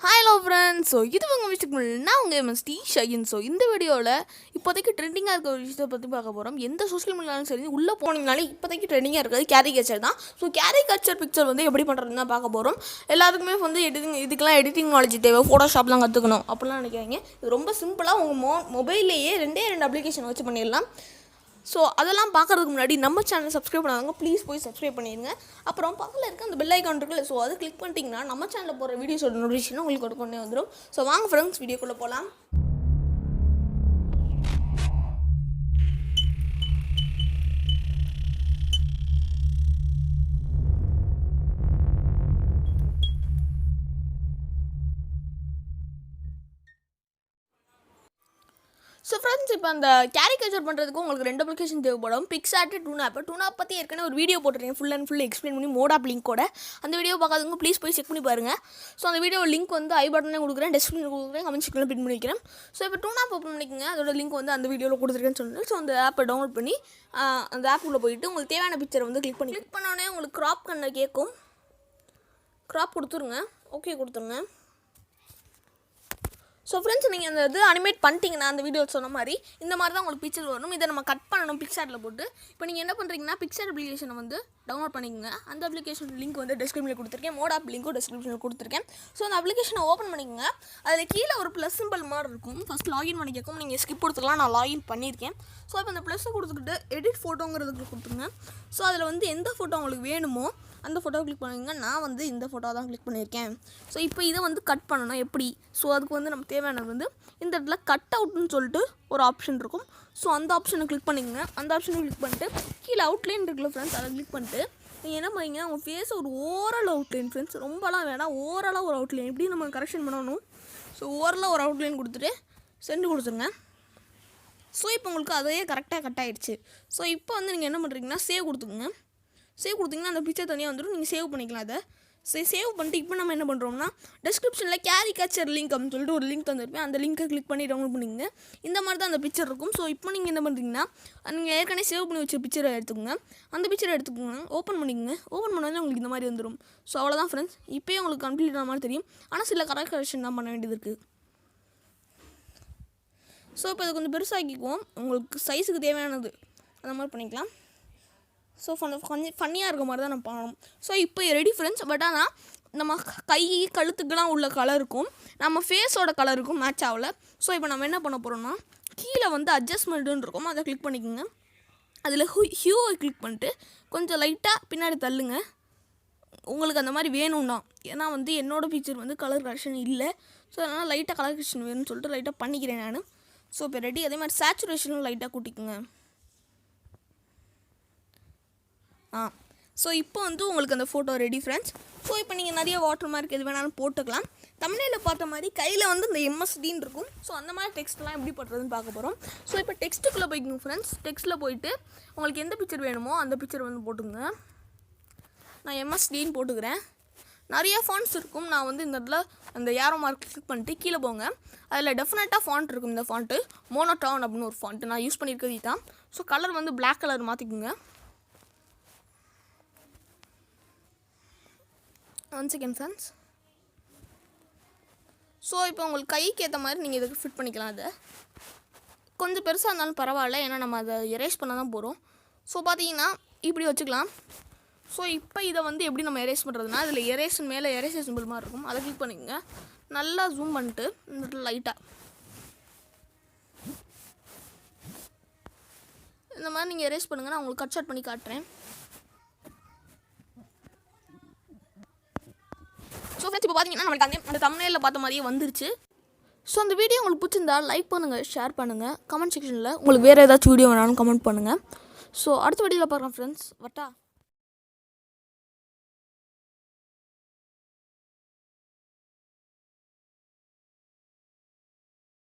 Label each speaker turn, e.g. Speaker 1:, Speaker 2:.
Speaker 1: Hi hello friends. So இது உங்க விஷயம் நான் உங்க MSD ஷகின். ஸோ இந்த வீடியோவில் இப்போதைக்கு ட்ரெண்டிங்காக இருக்க ஒரு விஷயத்தை பற்றி பார்க்க போகிறோம். எந்த சோஷியல் மீடியாலும் சரி உள்ளே போனீங்கனாலே இப்போதைக்கு ட்ரெண்டிங்காக இருக்கிறது கேரிகேச்சர் தான். ஸோ கேரிகேச்சர் பிக்சர் வந்து எப்படி பண்ணுறதுன்னு தான் பார்க்க போகிறோம். எல்லாத்துக்குமே வந்து இதுக்கெல்லாம் எடிட்டிங் நாலேஜ் தேவை, ஃபோட்டோஷாப்லாம் கற்றுக்கணும் அப்படிலாம் நினைக்கிறாங்க. இது ரொம்ப சிம்பிளாக உங்கள் மொபைல்லையே ரெண்டு அப்ளிகேஷன் வச்சு பண்ணிடலாம். ஸோ அதெல்லாம் பார்க்குறதுக்கு முன்னாடி நம்ம சேனல் சப்ஸ்கிரைப் பண்ணாதவங்க ப்ளீஸ் போய் சப்ஸ்கிரைப் பண்ணிடுங்க. அப்புறம் பக்கத்தில் இருக்க அந்த பெல் ஐக்கான் இருக்குல்ல, ஸோ அது கிளிக் பண்ணிட்டீங்கன்னா நம்ம சேனலில் போகிற வீடியோஸோட நோட்டிஃபிகேஷன் உங்களுக்கு கொண்டே வந்துடும். ஸோ வாங்க ஃப்ரெண்ட்ஸ் வீடியோக்குள்ளே போகலாம். ஸோ ஃப்ரெண்ட்ஸ், இப்போ அந்த கேரிகேச்சர் பண்ணுறதுக்கு உங்களுக்கு ரெண்டு அப்ளிகேஷன் தேவைப்படும். பிக்சார்ட், டூன் ஆப். டூன் ஆப் பற்றி ஏற்கனவே ஒரு வீடியோ போட்டுருக்கேன், ஃபுல் எக்ஸ்பிளைன் பண்ணி மோட் ஆப் லிங்கோட. அந்த வீடியோ பார்க்காதவங்க ப்ளீஸ் போய் செக் பண்ணி பாருங்கள். ஸோ அந்த வீடியோ லிங்க் வந்து ஐ பட்டனே கொடுக்குறேன், டிஸ்கிரிப்ஷனில் கொடுக்குறேன், கமெண்ட் செக்ஷனில் பின் பண்ணிக்கிறேன். ஸோ இப்போ டூன் ஆப் ஓப்பன் பண்ணிக்கோங்க. அதோட லிங்க் வந்து அந்த வீடியோவில் கொடுத்துருக்கேன்னு சொன்னேன். ஸோ அந்த ஆப்பை டவுன்லோட் பண்ணி அந்த ஆப் உள்ளே போயிட்டு உங்களுக்கு தேவையான பிக்சரை வந்து கிளிக் பண்ணோடனே உங்களுக்கு க்ராப் பண்ண கேட்கும். க்ராப் கொடுத்துருங்க, ஓகே கொடுத்துருங்க. ஸோ ஃப்ரெண்ட்ஸ், நீங்கள் அந்த இது அனிமேட் பண்ணிட்டீங்கன்னா அந்த வீடியோ சொன்ன மாதிரி இந்த மாதிரி தான் உங்களுக்கு பிக்சர் வரும். இதை நம்ம கட் பண்ணணும் பிக்சார்ட்டில் போட்டு. இப்போ நீங்கள் என்ன பண்ணுறீங்கன்னா பிக்சர் அப்ளிகேஷனை வந்து டவுன்லோட் பண்ணிக்கோங்க. அந்த அப்ளிகேஷன் லிங்க் வந்து டிஸ்கிரிப்ஷனில் கொடுத்துருக்கேன், மோட் ஆப் லிங்க்கும் டிஸ்கிரிப்ஷனில் கொடுத்துருக்கேன். ஸோ அந்த அப்ளிகேஷனை ஓப்பன் பண்ணிக்கோங்க. அதில் கீழே ஒரு ப்ளஸ் சிம்பிள் மாதிரி இருக்கும். ஃபஸ்ட் லாகின் பண்ணி கேட்கும், நீங்கள் ஸ்கிப் கொடுத்துக்கலாம். நான் லாகின் பண்ணியிருக்கேன். ஸோ இப்போ அந்த ப்ளஸ்ஸை கொடுத்துக்கிட்டு எடிட் ஃபோட்டோங்கிறதுக்கு கொடுத்துருங்க. ஸோ அதில் வந்து எந்த ஃபோட்டோ உங்களுக்கு வேணுமோ அந்த ஃபோட்டோ கிளிக் பண்ணுவீங்க. நான் வந்து இந்த ஃபோட்டோ தான் கிளிக் பண்ணியிருக்கேன். ஸோ இப்போ இதை வந்து கட் பண்ணணும் எப்படி? ஸோ அதுக்கு வந்து நம்ம தேவையானது வந்து இந்த இடத்துல கட் அவுட்னு சொல்லிட்டு ஒரு ஆப்ஷன் இருக்கும். ஸோ அந்த ஆப்ஷனை கிளிக் பண்ணிக்கோங்க. அந்த ஆப்ஷனை கிளிக் பண்ணிட்டு கீழே அவுட்லைன் இருக்குல்ல ஃப்ரெண்ட்ஸ், அதை கிளிக் பண்ணிட்டு நீங்கள் என்ன பண்ணீங்க, உங்கள் ஃபேஸை ஒரு ஓரல் அவுட்லைன் ஃப்ரெண்ட்ஸ், ரொம்பலாம் வேணாம், ஓரலாக ஒரு அவுட்லைன் எப்படி நம்ம கரெக்ஷன் பண்ணணும். ஸோ ஓரலாக ஒரு அவுட்லைன் கொடுத்துட்டு சென்ட் கொடுத்துருங்க. ஸோ இப்போ உங்களுக்கு அதே கரெக்டாக கட் ஆகிடுச்சு. ஸோ இப்போ வந்து நீங்கள் என்ன பண்ணுறீங்கன்னா சேவ் கொடுத்துக்குங்க. சேவ் கொடுத்தீங்கன்னா அந்த பிக்சர் தனியாக வந்துடும், நீங்கள் சேவ் பண்ணிக்கலாம். அதை சேவ் பண்ணிட்டு இப்போ நம்ம என்ன பண்ணுறோம்னா டிஸ்கிரிப்ஷனில் கேரிகேச்சர் லிங்க் அப்படின்னு சொல்லிட்டு ஒரு லிங்க் தந்துருப்பேன். அந்த லிங்கை கிளிக் பண்ணி டவுன்லோட் பண்ணிங்க. இந்த மாதிரி தான் அந்த பிக்சர் இருக்கும். ஸோ இப்போ நீங்கள் என்ன பண்ணுறீங்கன்னா நீங்கள் ஏற்கனவே சேவ் பண்ணி வச்ச பிக்சரை எடுத்துக்கோங்க. அந்த பிக்சரை எடுத்துக்கோங்க, ஓப்பன் பண்ணிக்கோங்க. ஓப்பன் பண்ணாலே உங்களுக்கு இந்த மாதிரி வந்துடும். ஸோ அவ்வளோதான் ஃப்ரெண்ட்ஸ், இப்போயே உங்களுக்கு கம்ப்ளீட் ஆன மாதிரி தெரியும். ஆனால் சில கரெக்ஷன் தான் பண்ண வேண்டியது இருக்குது. ஸோ இப்போ இது கொஞ்சம் பெருசாகிக்குவோம், உங்களுக்கு சைஸுக்கு தேவையானது அந்த மாதிரி பண்ணிக்கலாம். ஸோ கொஞ்சம் ஃபன்னியாக இருக்க மாதிரி தான் நம்ம பண்ணணும். ஸோ இப்போ ரெடி ஃப்ரெண்ட்ஸ். பட் ஆனால் நம்ம கை கழுத்துக்கெலாம் உள்ள கலருக்கும் நம்ம ஃபேஸோட கலருக்கும் மேட்ச் ஆகலை. ஸோ இப்போ நம்ம என்ன பண்ண போகிறோம்னா கீழே வந்து அட்ஜஸ்ட்மெண்ட்டுன்னு இருக்கும், அதை கிளிக் பண்ணிக்கோங்க. அதில் ஹியூவை கிளிக் பண்ணிட்டு கொஞ்சம் லைட்டாக பின்னாடி தள்ளுங்க, உங்களுக்கு அந்த மாதிரி வேணும்னா. ஏன்னா வந்து என்னோடய பிக்சர் வந்து கலர் கரெக்ஷன் இல்லை. ஸோ அதனால் லைட்டாக கலர் கரெக்ஷன் வேணும்னு சொல்லிட்டு லைட்டாக பண்ணிக்கிறேன் நான். ஸோ இப்போ ரெடி. அதே மாதிரி சேச்சுரேஷனும் லைட்டாக கூட்டிக்குங்க. ஸோ இப்போ வந்து உங்களுக்கு அந்த ஃபோட்டோ ரெடி ஃப்ரெண்ட்ஸ். ஸோ இப்போ நீங்கள் நிறைய வாட்டர் மார்க் எது வேணாலும் போட்டுக்கலாம். தமிழில் பார்த்த மாதிரி கையில் வந்து இந்த MSDன்னு இருக்கும். ஸோ அந்த மாதிரி டெக்ஸ்ட்லாம் எப்படி பண்ணுறதுன்னு பார்க்க போகிறோம். ஸோ இப்போ டெக்ஸ்ட்டுக்குள்ளே போய்க்குங்க ஃப்ரெண்ட்ஸ். டெக்ஸ்ட்டில் போயிட்டு உங்களுக்கு எந்த பிக்சர் வேணுமோ அந்த பிக்சர் வந்து போட்டுங்க. நான் MSDன்னு போட்டுக்கிறேன். நிறைய ஃபாண்ட்ஸ் இருக்கும். நான் வந்து இந்த இடத்துல அந்த ஏரோ மார்க் கிளிக் பண்ணிட்டு கீழே போங்க. அதில் டெஃபினட்டாக ஃபாண்ட் இருக்கும். இந்த ஃபாண்ட்டு மோனோடோன் அப்படின்னு ஒரு ஃபாண்ட்டு நான் யூஸ் பண்ணியிருக்கிறது தான். ஸோ கலர் வந்து பிளாக் கலர் மாற்றிக்குங்க. 1 செகண்ட் ஃப்ரெண்ட்ஸ். ஸோ இப்போ உங்களுக்கு கைக்கு ஏற்ற மாதிரி நீங்கள் இதுக்கு ஃபிட் பண்ணிக்கலாம். அதை கொஞ்சம் பெருசாக இருந்தாலும் பரவாயில்ல, ஏன்னா நம்ம அதை எரேஸ் பண்ண தான் போகிறோம். ஸோ பார்த்தீங்கன்னா இப்படி வச்சுக்கலாம். ஸோ இப்போ இதை வந்து எப்படி நம்ம எரேஸ் பண்ணுறதுனா அதில் எரேஸன் மேலே எரேஸ் சிம்பிள் மாதிரி இருக்கும், அதை கிளிக் பண்ணிக்கோங்க. நல்லா ஜூம் பண்ணிட்டு இந்த லைட்டாக இந்த மாதிரி நீங்கள் எரேஸ் பண்ணுங்கள். நான் உங்களுக்கு கட் ஷாட் பண்ணி காட்டுறேன். ஸோ ஃப்ரெண்ட்ஸ், இப்போ பார்த்தீங்கன்னா நம்மளுக்கு அந்த தம்ப்நெயிலில் பார்த்த மாதிரியே வந்துருச்சு. ஸோ அந்த வீடியோ உங்களுக்கு பிடிச்சிருந்தா லைக் பண்ணுங்கள், ஷேர் பண்ணுங்கள், கமெண்ட் செக்ஷனில் உங்களுக்கு வேறு ஏதாச்சும் வீடியோ வேணாலும் கமெண்ட் பண்ணுங்கள். ஸோ அடுத்த வீடியோவில் பார்க்குறேன் ஃப்ரெண்ட்ஸ். வட்டா.